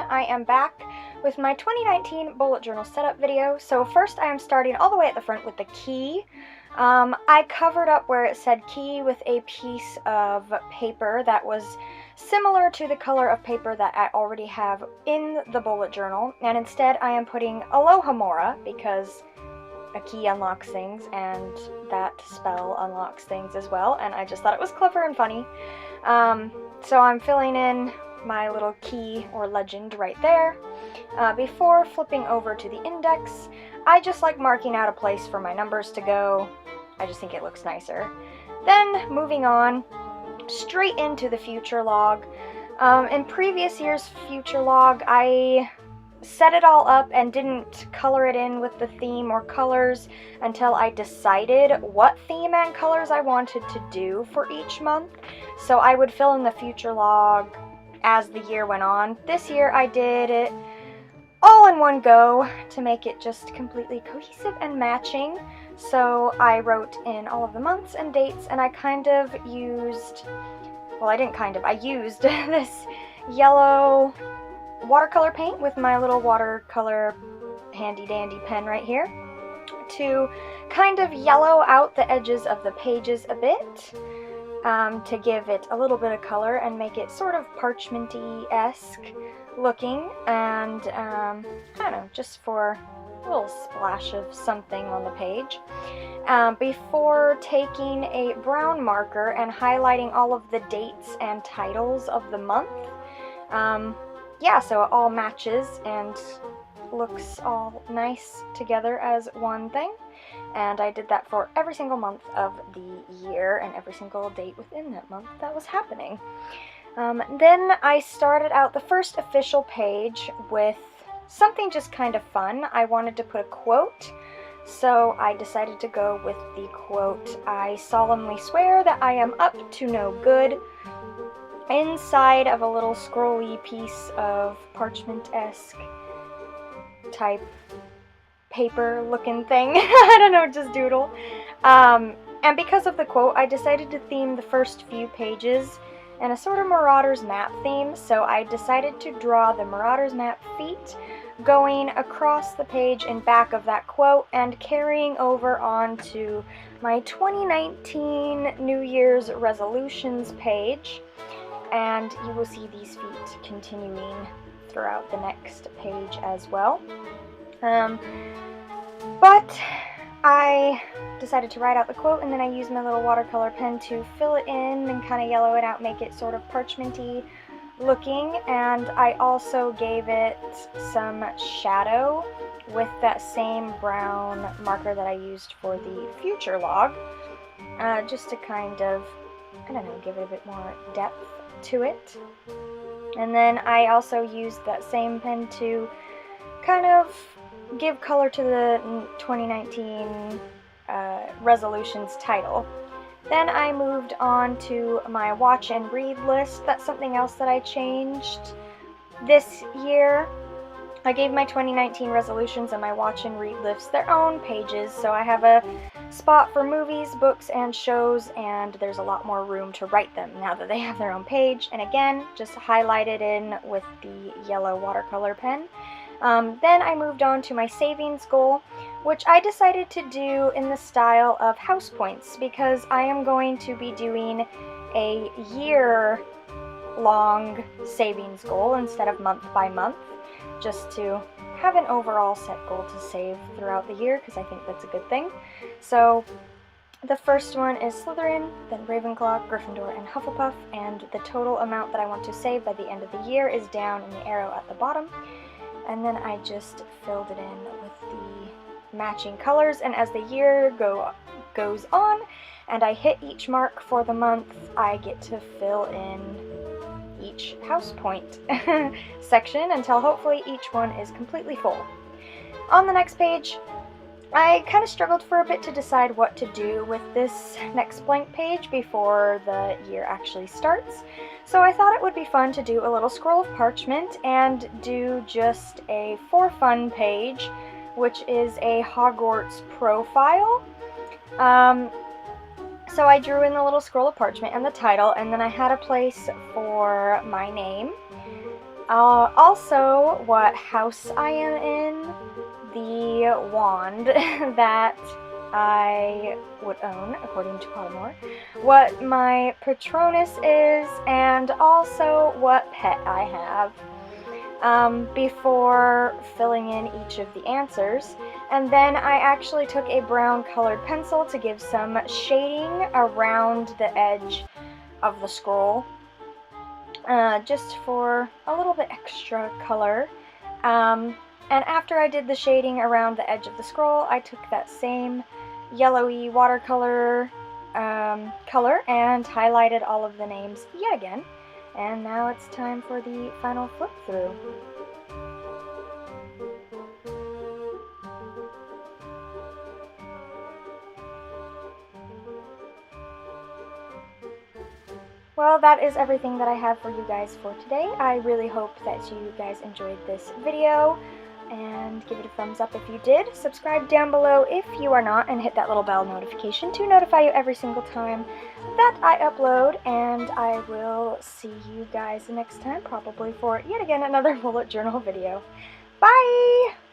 I am back with my 2019 bullet journal setup video. So first I am starting all the way at the front with the key. I covered up where it said key with a piece of paper that was similar to the color of paper that I already have in the bullet journal, and instead I am putting Aloha Mora because a key unlocks things and that spell unlocks things as well, and I just thought it was clever and funny. So I'm filling in my little key or legend right there. Before flipping over to the index, I just like marking out a place for my numbers to go. I just think it looks nicer. Then moving on straight into the future log. In previous year's future log, I set it all up and didn't color it in with the theme or colors until I decided what theme and colors I wanted to do for each month. So I would fill in the future log as the year went on. This year I did it all in one go to make it just completely cohesive and matching. So I wrote in all of the months and dates, and I used this yellow watercolor paint with my little watercolor handy dandy pen right here to kind of yellow out the edges of the pages a bit, to give it a little bit of color and make it sort of parchmenty-esque looking, and I don't know, just for a little splash of something on the page. Before taking a brown marker and highlighting all of the dates and titles of the month. Yeah, so it all matches and looks all nice together as one thing. And I did that for every single month of the year and every single date within that month that was happening. Then I started out the first official page with something just kind of fun. I wanted to put a quote, so I decided to go with the quote, "I solemnly swear that I am up to no good," inside of a little scrolly piece of parchment-esque type paper looking thing. I don't know, just doodle. And because of the quote, I decided to theme the first few pages in a sort of Marauder's Map theme, so I decided to draw the Marauder's Map feet going across the page in back of that quote and carrying over onto my 2019 New Year's resolutions page. And you will see these feet continuing throughout the next page as well. But I decided to write out the quote, and then I used my little watercolor pen to fill it in and kind of yellow it out, make it sort of parchmenty looking. And I also gave it some shadow with that same brown marker that I used for the future log, just to kind of, I don't know, give it a bit more depth to it. And then I also used that same pen to kind of give color to the 2019 resolutions title. Then I moved on to my watch and read list. That's something else that I changed this year. I gave my 2019 resolutions and my watch and read lists their own pages, so I have a spot for movies, books, and shows, and there's a lot more room to write them now that they have their own page. And again, just highlight it in with the yellow watercolor pen. Then I moved on to my savings goal, which I decided to do in the style of house points, because I am going to be doing a year-long savings goal instead of month by month, just to have an overall set goal to save throughout the year, because I think that's a good thing. So the first one is Slytherin, then Ravenclaw, Gryffindor, and Hufflepuff, and the total amount that I want to save by the end of the year is down in the arrow at the bottom. And then I just filled it in with the matching colors, and as the year goes on and I hit each mark for the month, I get to fill in each house point section until hopefully each one is completely full. On the next page, I kind of struggled for a bit to decide what to do with this next blank page before the year actually starts. So I thought it would be fun to do a little scroll of parchment and do just a for fun page, which is a Hogwarts Profile. So I drew in the little scroll of parchment and the title, and then I had a place for my name. Also, what house I am in, the wand that I would own, according to Pottermore, what my Patronus is, and also what pet I have, before filling in each of the answers. And then I actually took a brown colored pencil to give some shading around the edge of the scroll, just for a little bit extra color. And after I did the shading around the edge of the scroll, I took that same yellowy watercolor color and highlighted all of the names yet again. And now it's time for the final flip through. Well, that is everything that I have for you guys for today. I really hope that you guys enjoyed this video, and give it a thumbs up if you did. Subscribe down below if you are not, and hit that little bell notification to notify you every single time that I upload. And I will see you guys next time, probably for yet again another bullet journal video. Bye!